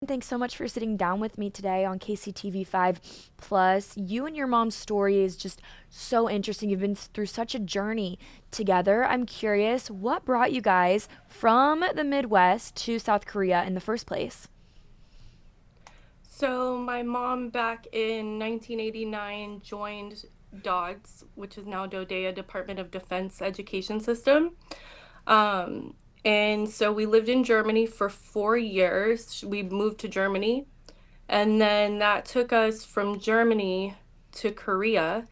thanks so much for sitting down with me today on KCTV5 Plus. You and your mom's story is just so interesting. You've been through such a journey together. I'm curious, what brought you guys from the Midwest to South Korea in the first place? So my mom back in 1989 joined DODS, which is now Dodea Department of Defense Education System. Um, and so we lived in Germany for 4 years. We moved to Germany, and then that took us from Germany to Korea.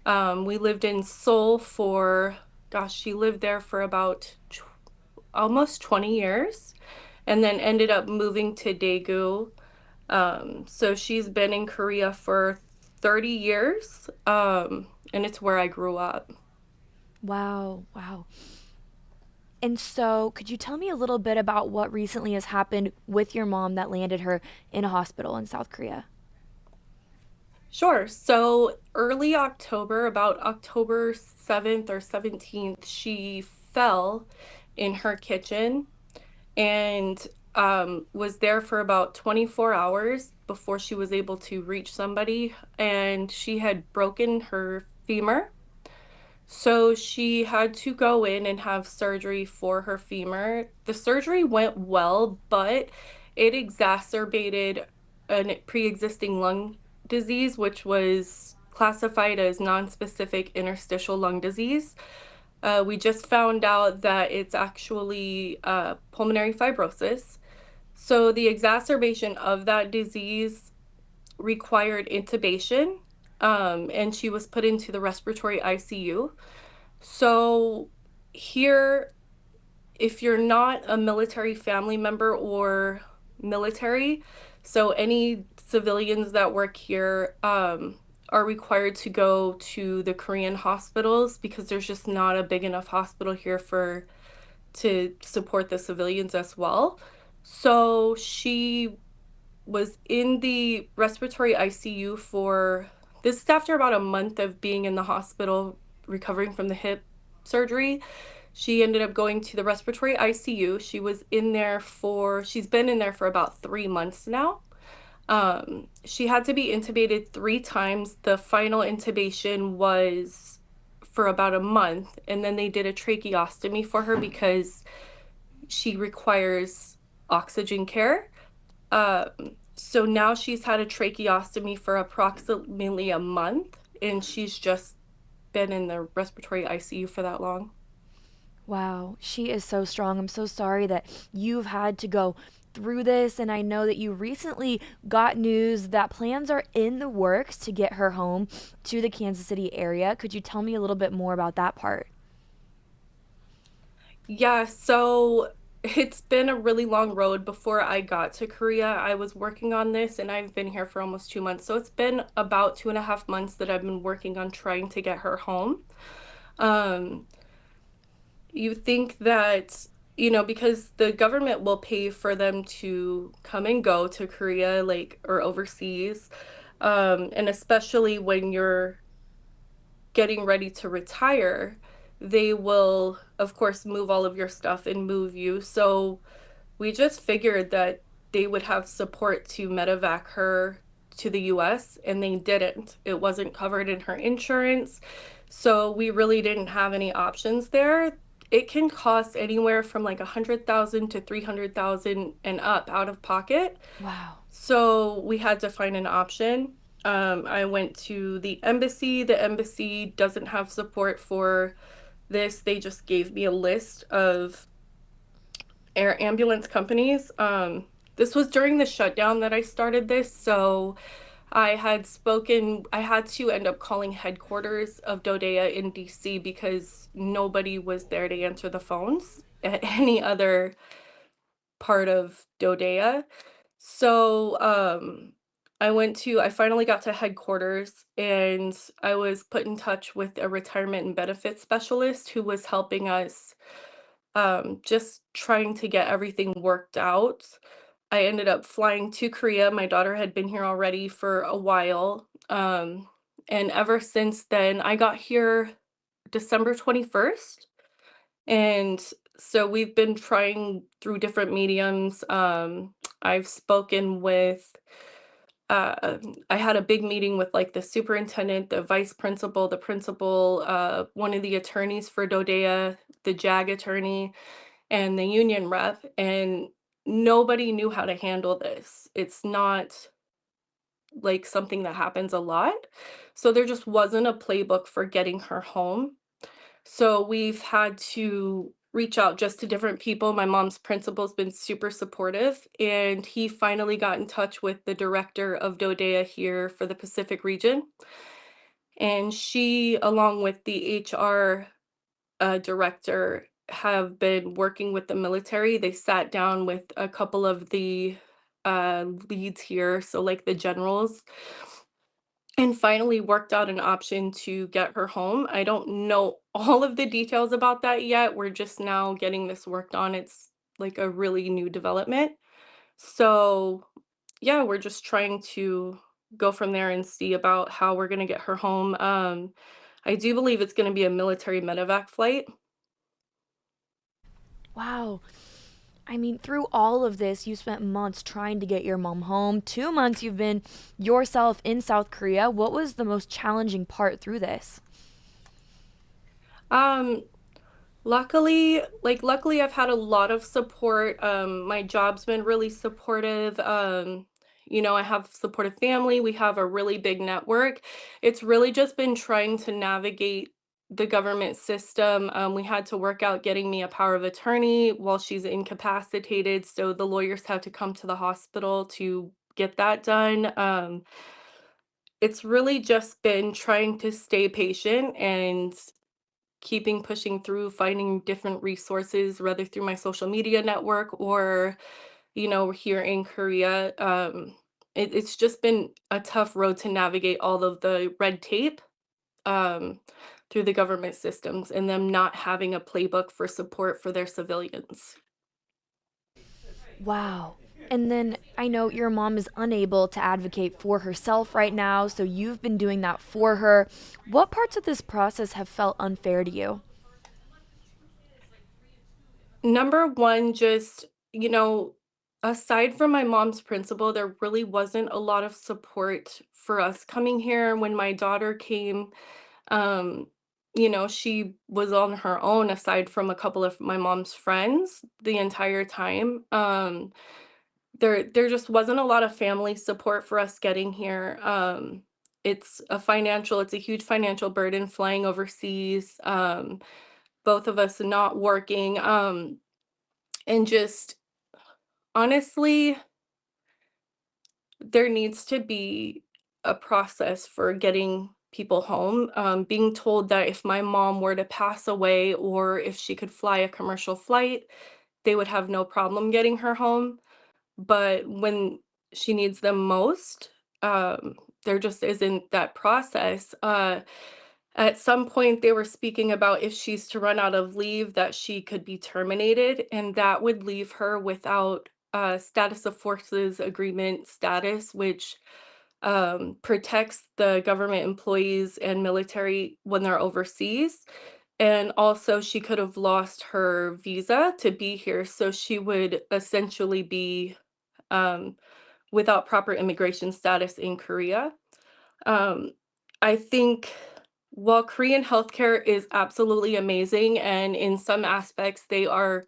We lived in Seoul for, gosh, she lived there for about almost 20 years, and then ended up moving to Daegu. So she's been in Korea for 30 years, and it's where I grew up. Wow, wow. And so, could you tell me a little bit about what recently has happened with your mom that landed her in a hospital in South Korea? Sure. So early October, about October 7th or 17th, she fell in her kitchen and was there for about 24 hours before she was able to reach somebody. And she had broken her femur. So she had to go in and have surgery for her femur. The surgery went well, but it exacerbated a pre-existing lung disease, which was classified as nonspecific interstitial lung disease. We just found out that it's actually pulmonary fibrosis. So the exacerbation of that disease required intubation, and she was put into the respiratory ICU. So here, if you're not a military family member or military, so any civilians that work here are required to go to the Korean hospitals because there's just not a big enough hospital here for to support the civilians as well. So she was in the respiratory ICU for this is after about a month of being in the hospital recovering from the hip surgery. She ended up going to the respiratory ICU. She's been in there for about 3 months now. She had to be intubated 3 times. The final intubation was for about a month, and then they did a tracheostomy for her because she requires oxygen care. Um, so now she's had a tracheostomy for approximately a month, and she's just been in the respiratory ICU for that long. Wow, she is so strong. I'm so sorry that you've had to go through this. And I know that you recently got news that plans are in the works to get her home to the Kansas City area. Could you tell me a little bit more about that part? Yeah, so it's been a really long road before I got to Korea. I was working on this and I've been here for almost 2 months. So it's been about 2.5 months that I've been working on trying to get her home. Um, you think that, because the government will pay for them to come and go to Korea, like, or overseas. And especially when you're getting ready to retire, they will, of course, move all of your stuff and move you. So we just figured that they would have support to medevac her to the US, and they didn't. It wasn't covered in her insurance. So we really didn't have any options there. It can cost anywhere from like 100,000 to 300,000 and up out of pocket. Wow. So we had to find an option. I went to the embassy. The embassy doesn't have support for this. They just gave me a list of air ambulance companies. This was during the shutdown that I started this, so I had to end up calling headquarters of Dodea in DC because nobody was there to answer the phones at any other part of Dodea. So, I finally got to headquarters and I was put in touch with a retirement and benefits specialist who was helping us just trying to get everything worked out. I ended up flying to Korea. My daughter had been here already for a while. And ever since then, I got here December 21st. And so we've been trying through different mediums. I've spoken with I had a big meeting with like the superintendent, the vice principal, the principal, one of the attorneys for Dodea, the JAG attorney, and the union rep, and nobody knew how to handle this. It's not like something that happens a lot. So there just wasn't a playbook for getting her home. So we've had to reach out just to different people. My mom's principal's been super supportive, and he finally got in touch with the director of Dodea here for the Pacific region. And she, along with the HR director, have been working with the military. They sat down with a couple of the leads here, so like the generals, and finally worked out an option to get her home. I don't know all of the details about that yet. We're just now getting this worked on. It's like a really new development. So, yeah, we're just trying to go from there and see about how we're going to get her home. I do believe it's going to be a military medevac flight. Wow. I mean, through all of this, you spent months trying to get your mom home. 2 months you've been yourself in South Korea. What was the most challenging part through this? Um, luckily, I've had a lot of support. My job's been really supportive. I have supportive family. We have a really big network. It's really just been trying to navigate the government system. We had to work out getting me a power of attorney while she's incapacitated. So the lawyers had to come to the hospital to get that done. It's really just been trying to stay patient and keeping pushing through, finding different resources, whether through my social media network or, here in Korea. It's just been a tough road to navigate all of the red tape um, through the government systems and them not having a playbook for support for their civilians. Wow. And then I know your mom is unable to advocate for herself right now, so you've been doing that for her. What parts of this process have felt unfair to you? Number one, just, aside from my mom's principal, there really wasn't a lot of support for us coming here. When my daughter came, Um, she was on her own aside from a couple of my mom's friends the entire time. There just wasn't a lot of family support for us getting here. It's a huge financial burden flying overseas. Both of us not working. And just honestly, there needs to be a process for getting people home. Being told that if my mom were to pass away or if she could fly a commercial flight, they would have no problem getting her home. But when she needs them most, there just isn't that process. At some point, they were speaking about if she's to run out of leave, that she could be terminated, and that would leave her without status of forces agreement status, which protects the government employees and military when they're overseas. And also, she could have lost her visa to be here. So she would essentially be um, without proper immigration status in Korea. Um, I think while Korean healthcare is absolutely amazing, and in some aspects they are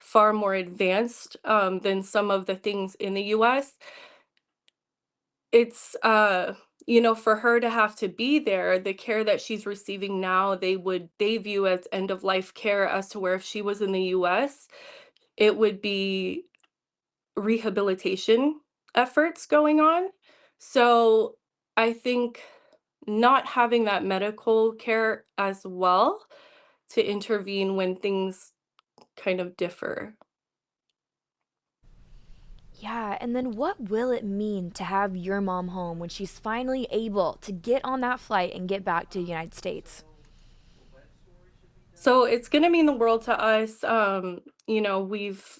far more advanced than some of the things in the US, it's for her to have to be there, the care that she's receiving now, they view as end of life care, as to where if she was in the US, it would be rehabilitation efforts going on. So I think not having that medical care as well to intervene when things kind of differ. Yeah, and then what will it mean to have your mom home when she's finally able to get on that flight and get back to the United States? So it's gonna mean the world to us. We've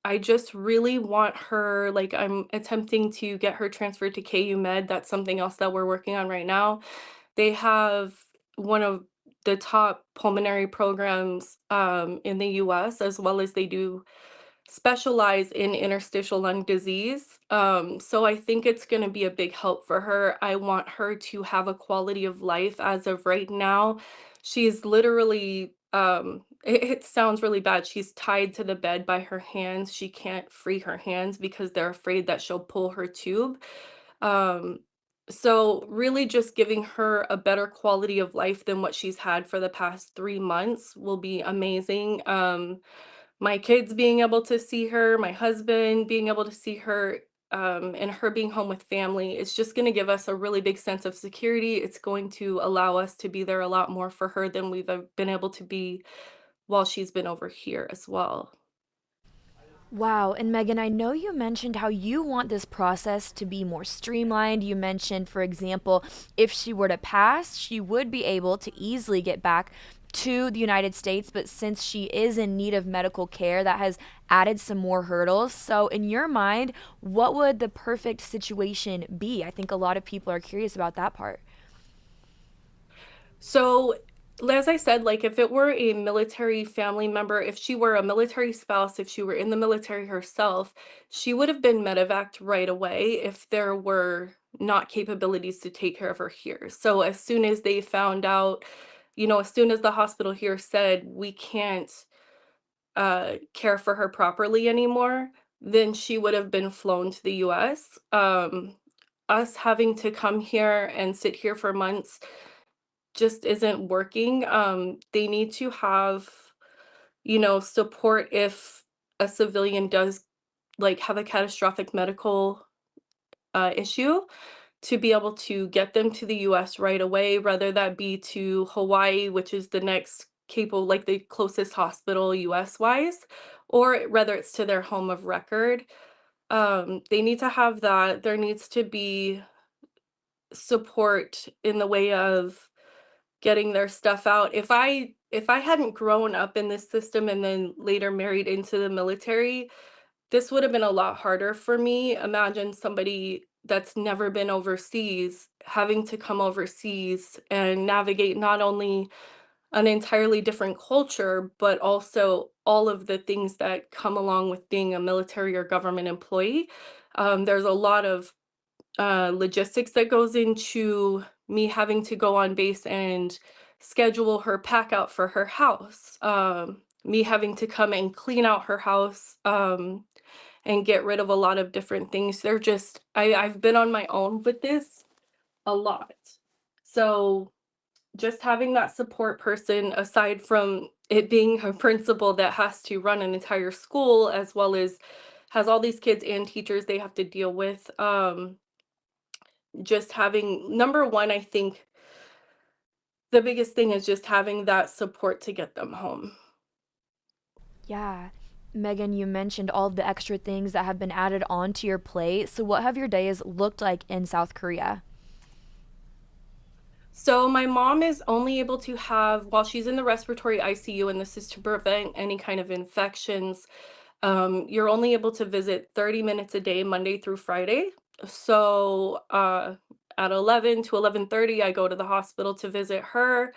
I I just really want her, like, I'm attempting to get her transferred to KU Med. That's something else that we're working on right now. They have one of the top pulmonary programs in the US, as well as they do specialize in interstitial lung disease. So I think it's going to be a big help for her. I want her to have a quality of life as of right now. She's literally, it sounds really bad. She's tied to the bed by her hands. She can't free her hands because they're afraid that she'll pull her tube. Um, so really just giving her a better quality of life than what she's had for the past 3 months will be amazing. My kids being able to see her, my husband being able to see her, and her being home with family, it's just going to give us a really big sense of security. It's going to allow us to be there a lot more for her than we've been able to be while she's been over here as well. Wow. And Megan, I know you mentioned how you want this process to be more streamlined. You mentioned, for example, if she were to pass, she would be able to easily get back to the United States. But since she is in need of medical care, that has added some more hurdles. So, in your mind, what would the perfect situation be? I think a lot of people are curious about that part. So, as I said, like if it were a military family member, if she were a military spouse, if she were in the military herself, she would have been medevaced right away if there were not capabilities to take care of her here. So, as soon as they found out, as soon as the hospital here said we can't care for her properly anymore, then she would have been flown to the US. Us having to come here and sit here for months just isn't working. They need to have, support if a civilian does like have a catastrophic medical issue to be able to get them to the US right away, whether that be to Hawaii, which is the next capable, like the closest hospital US wise, or whether it's to their home of record. They need to have that. There needs to be support in the way of getting their stuff out. If I hadn't grown up in this system and then later married into the military, this would have been a lot harder for me. Imagine somebody that's never been overseas having to come overseas and navigate not only an entirely different culture, but also all of the things that come along with being a military or government employee. There's a lot of logistics that goes into me having to go on base and schedule her pack out for her house. Me having to come and clean out her house, and get rid of a lot of different things. I've been on my own with this a lot. So just having that support person aside from it being a principal that has to run an entire school as well as has all these kids and teachers they have to deal with. Just having number one, I think the biggest thing is just having that support to get them home. Yeah. Megan, you mentioned all of the extra things that have been added onto your plate. So, what have your days looked like in South Korea? So my mom is only able to have while she's in the respiratory ICU, and this is to prevent any kind of infections. You're only able to visit 30 minutes a day, Monday through Friday. So at 11 to 11:30, I go to the hospital to visit her.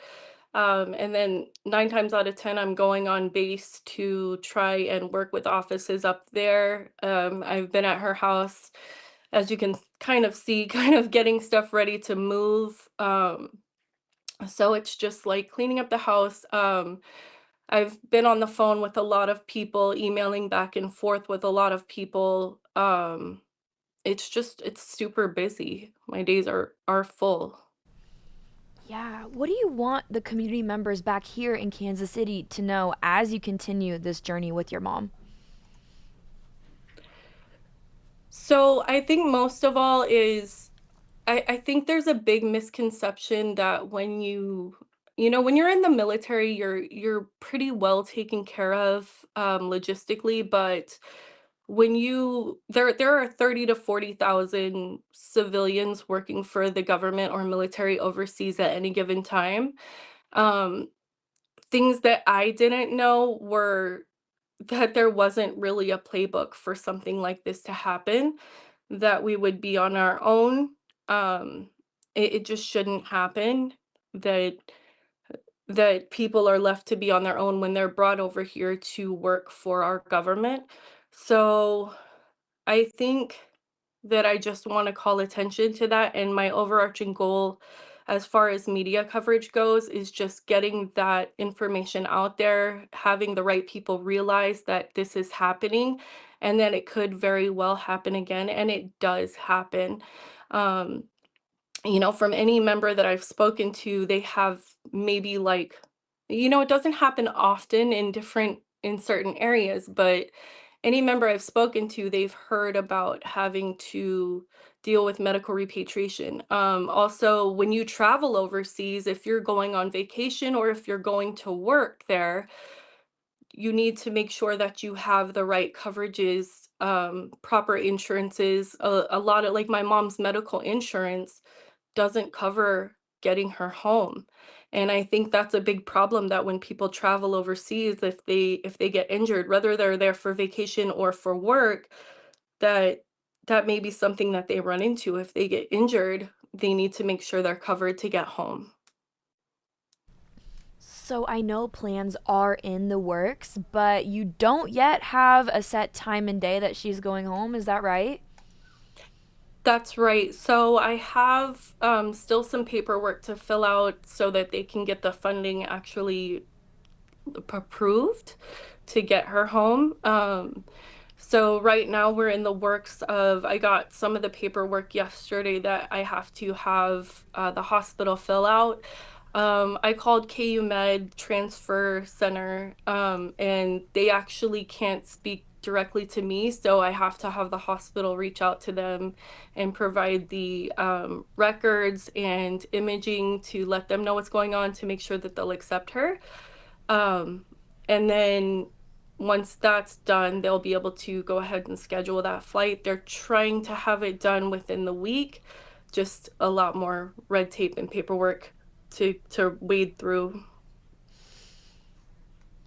And then 9 times out of 10, I'm going on base to try and work with offices up there. I've been at her house, as you can kind of see, kind of getting stuff ready to move. So it's just like cleaning up the house. I've been on the phone with a lot of people, emailing back and forth with a lot of people. It's super busy. My days are full. Yeah. What do you want the community members back here in Kansas City to know as you continue this journey with your mom? So I think most of all is I think there's a big misconception that when you're in the military, you're pretty well taken care of logistically, but when you there are 30 to 40,000 civilians working for the government or military overseas at any given time. Um, Things that I didn't know were that there wasn't really a playbook for something like this to happen, that we would be on our own. Um, it just shouldn't happen that that people are left to be on their own when they're brought over here to work for our government. So I think that I just want to call attention to that. And my overarching goal, as far as media coverage goes, is just getting that information out there, having the right people realize that this is happening and that it could very well happen again. And it does happen. Um, from any member that I've spoken to, they have maybe like, it doesn't happen often in certain areas, but any member I've spoken to, they've heard about having to deal with medical repatriation. Also, when you travel overseas, if you're going on vacation or if you're going to work there, you need to make sure that you have the right coverages, proper insurances. A lot of like my mom's medical insurance doesn't cover getting her home. And I think that's a big problem that when people travel overseas, if they get injured, whether they're there for vacation or for work, that that may be something that they run into. If they get injured, they need to make sure they're covered to get home. So I know plans are in the works, but you don't yet have a set time and day that she's going home. Is that right? That's right. So I have still some paperwork to fill out so that they can get the funding actually approved to get her home. So right now we're in the works of, I got some of the paperwork yesterday that I have to have the hospital fill out. I called KU Med Transfer Center, and they actually can't speak directly to me, so I have to have the hospital reach out to them and provide the records and imaging to let them know what's going on to make sure that they'll accept her. Um, and then once that's done, they'll be able to go ahead and schedule that flight. They're trying to have it done within the week, just a lot more red tape and paperwork to wade through.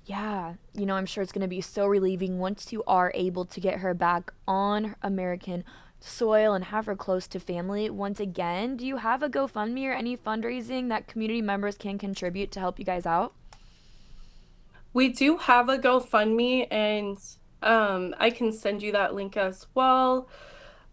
Yeah, I'm sure it's going to be so relieving once you are able to get her back on American soil and have her close to family once again. Do you have a GoFundMe or any fundraising that community members can contribute to help you guys out? We do have a GoFundMe, and I can send you that link as well.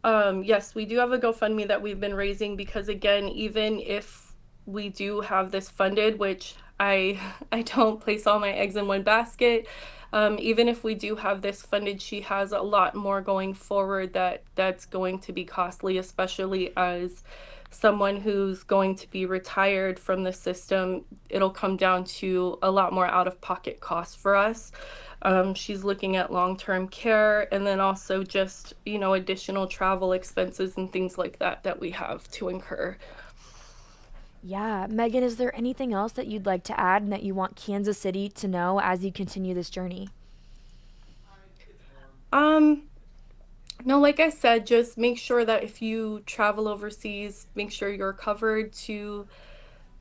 Yes, we do have a GoFundMe that we've been raising because again, even if we do have this funded, which I I don't place all my eggs in one basket, even if we do have this funded, she has a lot more going forward that's going to be costly, especially as someone who's going to be retired from the system. It'll come down to a lot more out-of-pocket costs for us. She's looking at long-term care and then also just, additional travel expenses and things like that that we have to incur. Yeah, Megan, is there anything else that you'd like to add and that you want Kansas City to know as you continue this journey? Um, no, like I said, just make sure that if you travel overseas, make sure you're covered to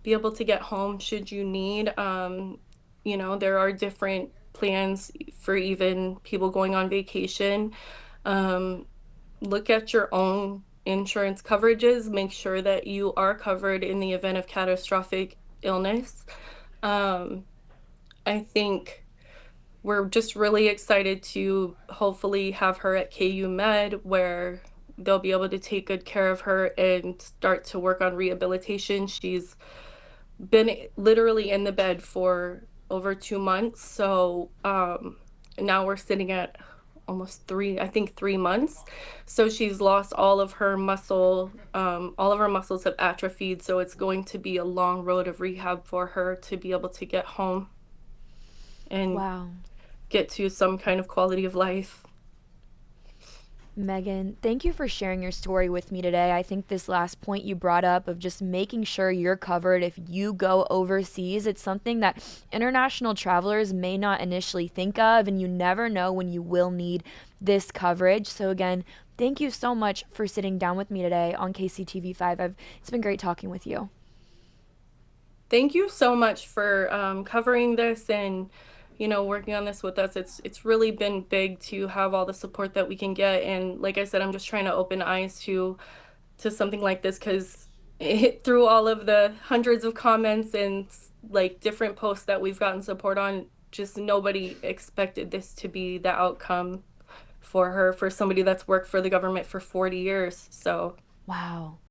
be able to get home should you need. There are different plans for even people going on vacation. Um, Look at your own insurance coverages, make sure that you are covered in the event of catastrophic illness. Um, I think we're just really excited to hopefully have her at KU Med where they'll be able to take good care of her and start to work on rehabilitation. She's been literally in the bed for over 2 months. So now we're sitting at almost I think 3 months. So she's lost all of her muscle, all of her muscles have atrophied. So it's going to be a long road of rehab for her to be able to get home and Wow. get to some kind of quality of life. Megan, thank you for sharing your story with me today. I think this last point you brought up of just making sure you're covered if you go overseas, it's something that international travelers may not initially think of, and you never know when you will need this coverage. So, again, thank you so much for sitting down with me today on KCTV5. It's been great talking with you. Thank you so much for covering this and working on this with us. It's really been big to have all the support that we can get. And like I said, I'm just trying to open eyes to something like this because through all of the hundreds of comments and like different posts that we've gotten support on, just nobody expected this to be the outcome for her, for somebody that's worked for the government for 40 years. So Wow.